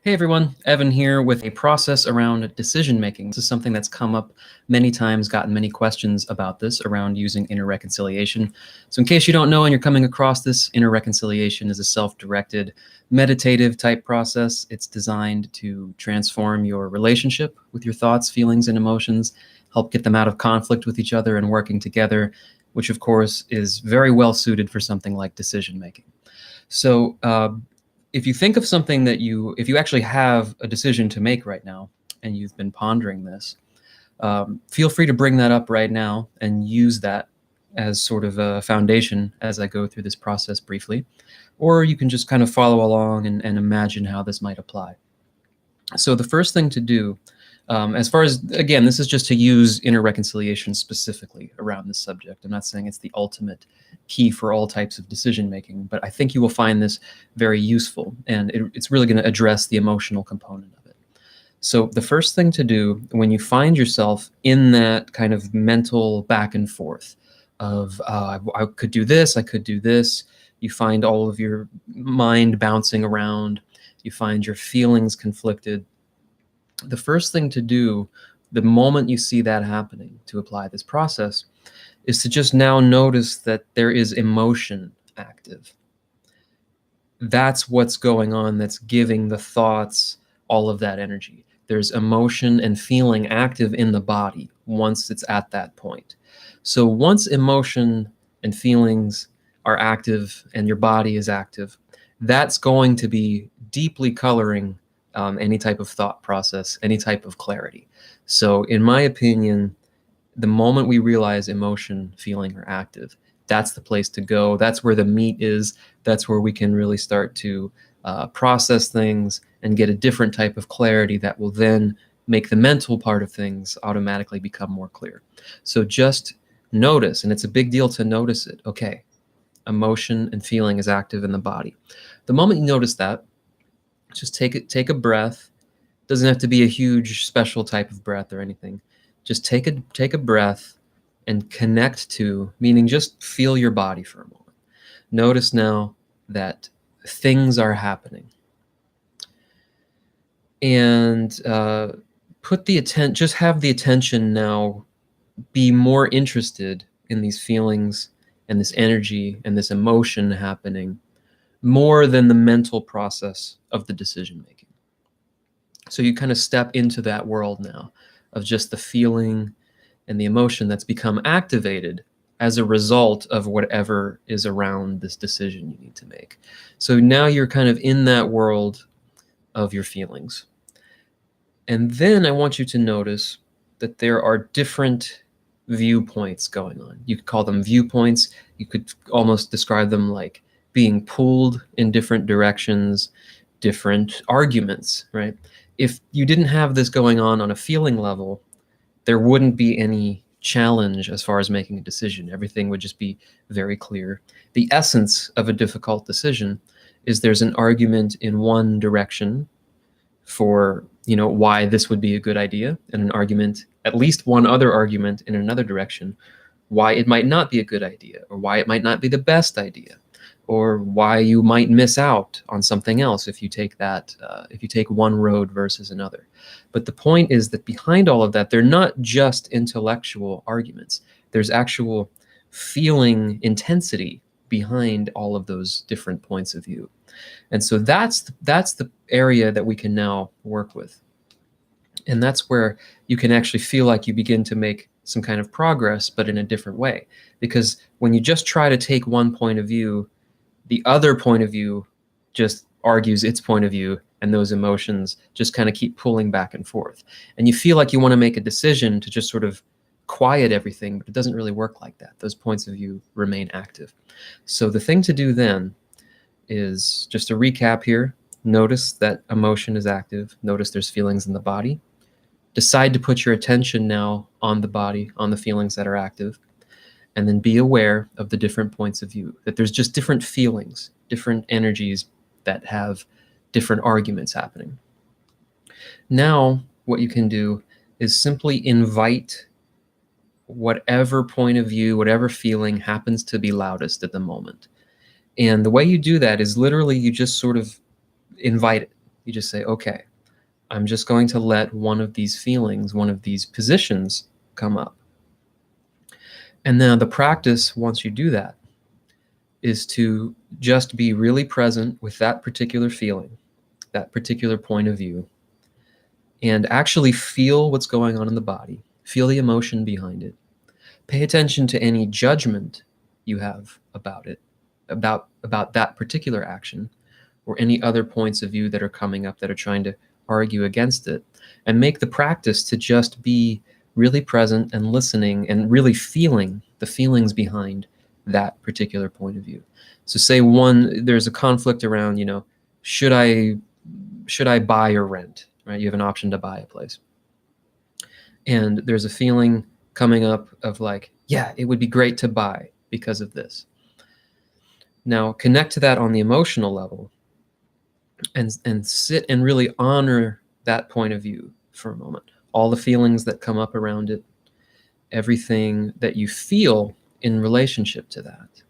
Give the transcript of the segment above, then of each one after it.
Hey everyone, Evan here with a process around decision making. This is something that's come up many times, gotten many questions about this around using inner reconciliation. So, in case you don't know and you're coming across this, inner reconciliation is a self directed, meditative type process. It's designed to transform your relationship with your thoughts, feelings, and emotions, help get them out of conflict with each other and working together, which of course is very well suited for something like decision making. So, if you think of something if you actually have a decision to make right now and you've been pondering this, feel free to bring that up right now and use that as sort of a foundation as I go through this process briefly. Or you can just kind of follow along and imagine how this might apply. So, the first thing to do, as far as, again, this is just to use inner reconciliation specifically around this subject. I'm not saying it's the ultimate key for all types of decision making, but I think you will find this very useful, and it's really going to address the emotional component of it. So the first thing to do when you find yourself in that kind of mental back and forth of I could do this, I could do this, you find all of your mind bouncing around, you find your feelings conflicted. The first thing to do the moment you see that happening to apply this process is to just now notice that there is emotion active. That's what's going on, that's giving the thoughts all of that energy. There's emotion and feeling active in the body once it's at that point. So once emotion and feelings are active and your body is active, that's going to be deeply coloring any type of thought process, any type of clarity. So in my opinion, the moment we realize emotion, feeling are active, that's the place to go. That's where the meat is. That's where we can really start to process things and get a different type of clarity that will then make the mental part of things automatically become more clear. So just notice, and it's a big deal to notice it. Okay, emotion and feeling is active in the body. The moment you notice that, just take a breath. Doesn't have to be a huge special type of breath or anything. Just take a breath and connect to, meaning just feel your body for a moment. Notice now that things are happening. And just have the attention now be more interested in these feelings and this energy and this emotion happening more than the mental process of the decision making. So you kind of step into that world now of just the feeling and the emotion that's become activated as a result of whatever is around this decision you need to make. So now you're kind of in that world of your feelings. And then I want you to notice that there are different viewpoints going on. You could call them viewpoints. You could almost describe them like being pulled in different directions, different arguments, right? If you didn't have this going on a feeling level, there wouldn't be any challenge as far as making a decision. Everything would just be very clear. The essence of a difficult decision is there's an argument in one direction for, why this would be a good idea, and an argument, at least one other argument in another direction, why it might not be a good idea, or why it might not be the best idea, or why you might miss out on something else if you take one road versus another. But the point is that behind all of that, they're not just intellectual arguments. There's actual feeling intensity behind all of those different points of view. And so that's the area that we can now work with. And that's where you can actually feel like you begin to make some kind of progress, but in a different way. Because when you just try to take one point of view, the other point of view just argues its point of view, and those emotions just kind of keep pulling back and forth. And you feel like you want to make a decision to just sort of quiet everything, but it doesn't really work like that. Those points of view remain active. So the thing to do then is, just to recap here, notice that emotion is active. Notice there's feelings in the body. Decide to put your attention now on the body, on the feelings that are active. And then be aware of the different points of view, that there's just different feelings, different energies that have different arguments happening. Now, what you can do is simply invite whatever point of view, whatever feeling happens to be loudest at the moment. And the way you do that is literally you just sort of invite it. You just say, okay, I'm just going to let one of these feelings, one of these positions come up. And then the practice, once you do that, is to just be really present with that particular feeling, that particular point of view, and actually feel what's going on in the body. Feel the emotion behind it. Pay attention to any judgment you have about it, about that particular action, or any other points of view that are coming up that are trying to argue against it. And make the practice to just be really present and listening and really feeling the feelings behind that particular point of view. So say there's a conflict around, should I buy or rent, right? You have an option to buy a place. And there's a feeling coming up of like, yeah, it would be great to buy because of this. Now connect to that on the emotional level and sit and really honor that point of view for a moment. All the feelings that come up around it, everything that you feel in relationship to that.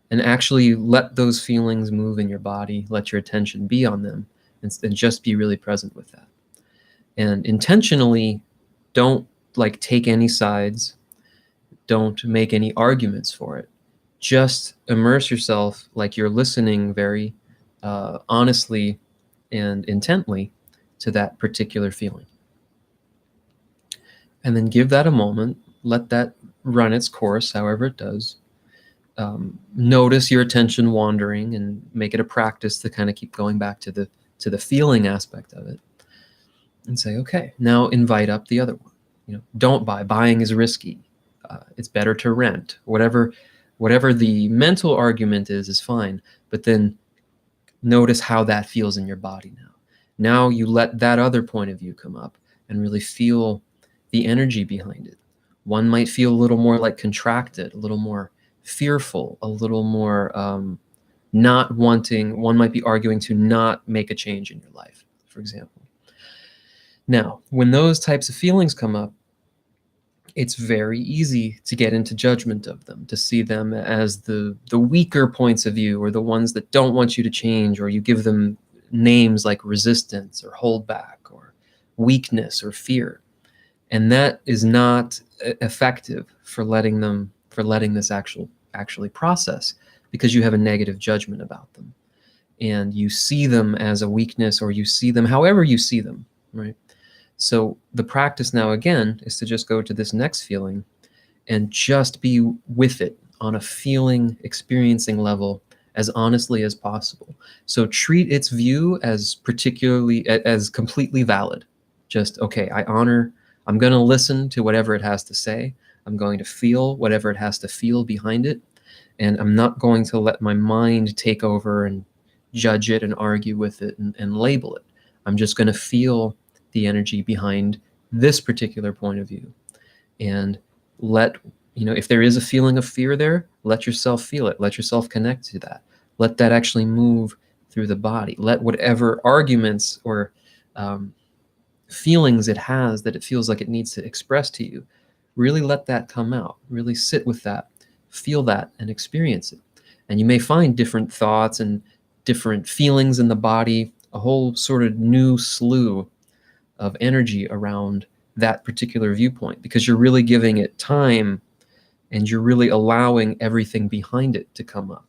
And actually let those feelings move in your body, let your attention be on them, and just be really present with that. And intentionally don't take any sides, don't make any arguments for it. Just immerse yourself like you're listening very honestly and intently to that particular feeling. And then give that a moment, let that run its course, however it does. Notice your attention wandering and make it a practice to kind of keep going back to the feeling aspect of it. And say, okay, now invite up the other one. Don't buy. Buying is risky. It's better to rent. Whatever the mental argument is fine. But then notice how that feels in your body now. Now you let that other point of view come up and really feel the energy behind it. One might feel a little more like contracted, a little more fearful, a little more not wanting. One might be arguing to not make a change in your life, for example. Now, when those types of feelings come up, it's very easy to get into judgment of them, to see them as the weaker points of view, or the ones that don't want you to change, or you give them names like resistance or holdback or weakness or fear. And that is not effective for letting this actually process, because you have a negative judgment about them. And you see them as a weakness, or you see them however you see them, right? So the practice now, again, is to just go to this next feeling and just be with it on a feeling, experiencing level as honestly as possible. So treat its view as completely valid. Just, okay, I'm going to listen to whatever it has to say. I'm going to feel whatever it has to feel behind it. And I'm not going to let my mind take over and judge it and argue with it and label it. I'm just going to feel the energy behind this particular point of view. And if there is a feeling of fear there, let yourself feel it. Let yourself connect to that. Let that actually move through the body. Let whatever arguments or feelings it has that it feels like it needs to express to you, really let that come out. Really sit with that, feel that, and experience it. And you may find different thoughts and different feelings in the body, a whole sort of new slew of energy around that particular viewpoint, because you're really giving it time and you're really allowing everything behind it to come up.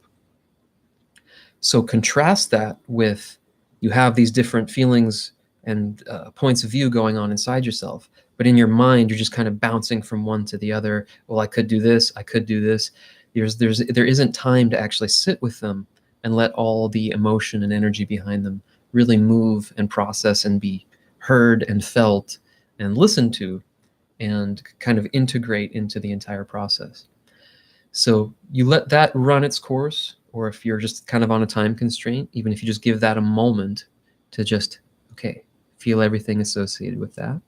So contrast that with, you have these different feelings and points of view going on inside yourself, but in your mind you're just kind of bouncing from one to the other. Well, I could do this, I could do this. There isn't time to actually sit with them and let all the emotion and energy behind them really move and process and be heard and felt and listened to and kind of integrate into the entire process. So you let that run its course, or if you're just kind of on a time constraint, even if you just give that a moment to just, okay, feel everything associated with that.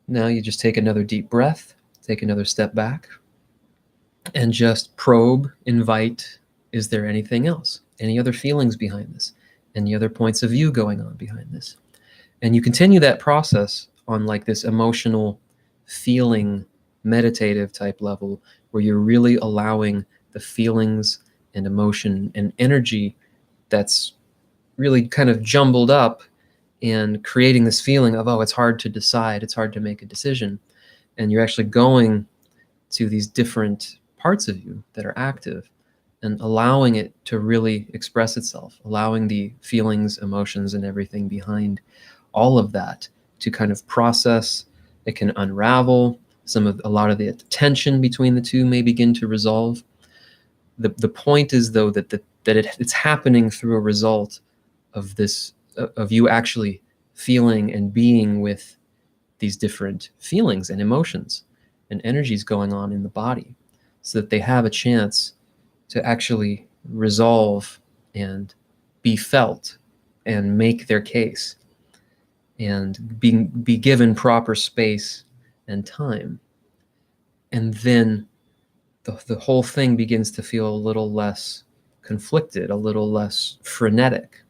Now you just take another deep breath, take another step back, and just probe, invite, is there anything else? Any other feelings behind this? Any other points of view going on behind this? And you continue that process on this emotional, feeling, meditative type level, where you're really allowing the feelings and emotion and energy that's really kind of jumbled up and creating this feeling of, oh, it's hard to decide, it's hard to make a decision. And you're actually going to these different parts of you that are active and allowing it to really express itself, allowing the feelings, emotions, and everything behind all of that to kind of process. It can unravel. A lot of the tension between the two may begin to resolve. The point is, though, that it's happening through a result of this, of you actually feeling and being with these different feelings and emotions and energies going on in the body, so that they have a chance to actually resolve and be felt and make their case and be given proper space and time. And then the whole thing begins to feel a little less conflicted, a little less frenetic.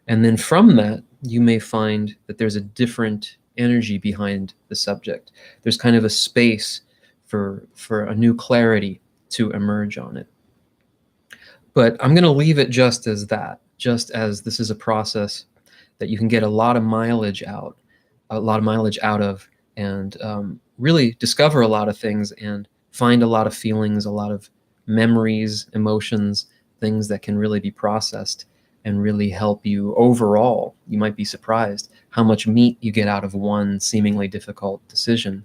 And then from that, you may find that there's a different energy behind the subject. There's kind of a space for a new clarity to emerge on it. But I'm going to leave it just as that, just as this is a process that you can get a lot of mileage out of, and really discover a lot of things and find a lot of feelings, a lot of memories, emotions, things that can really be processed and really help you overall. You might be surprised how much meat you get out of one seemingly difficult decision,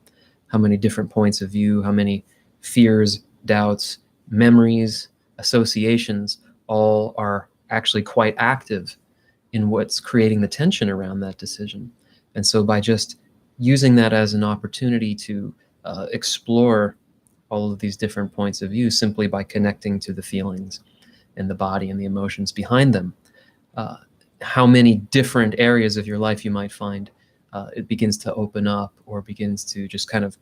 how many different points of view, how many fears, doubts, memories, associations all are actually quite active in what's creating the tension around that decision. And so by just using that as an opportunity to explore all of these different points of view, simply by connecting to the feelings and the body and the emotions behind them, how many different areas of your life you might find it begins to open up, or begins to just kind of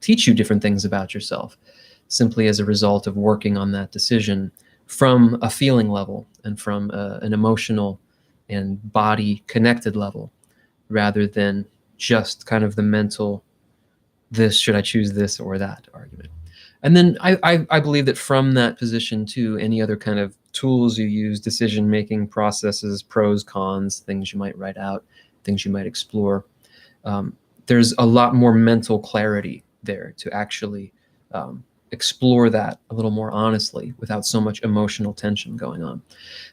teach you different things about yourself, simply as a result of working on that decision from a feeling level and from an emotional and body connected level, rather than just kind of the mental, this, should I choose this or that argument. And then I believe that from that position too, any other kind of tools you use, decision-making processes, pros, cons, things you might write out, things you might explore, there's a lot more mental clarity there to actually explore that a little more honestly without so much emotional tension going on.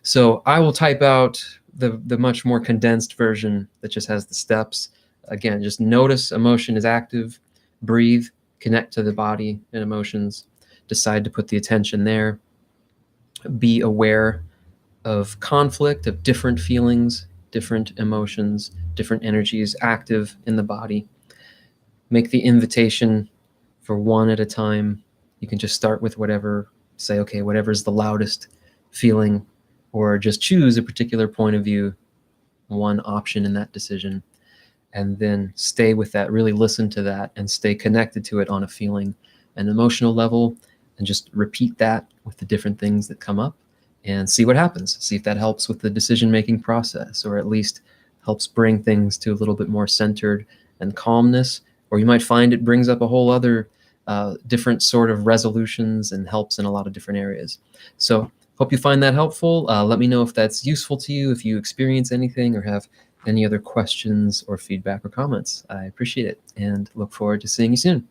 So I will type out the much more condensed version that just has the steps. Again, just notice emotion is active, breathe, connect to the body and emotions, decide to put the attention there, be aware of conflict, of different feelings, different emotions, different energies active in the body. Make the invitation for one at a time. You can just start with whatever, say, okay, whatever's the loudest feeling, or just choose a particular point of view, one option in that decision, and then stay with that, really listen to that and stay connected to it on a feeling and emotional level, and just repeat that with the different things that come up and see what happens. See if that helps with the decision-making process, or at least helps bring things to a little bit more centered and calmness, or you might find it brings up a whole other different sort of resolutions and helps in a lot of different areas. So hope you find that helpful. Let me know if that's useful to you, if you experience anything or have any other questions or feedback or comments. I appreciate it and look forward to seeing you soon.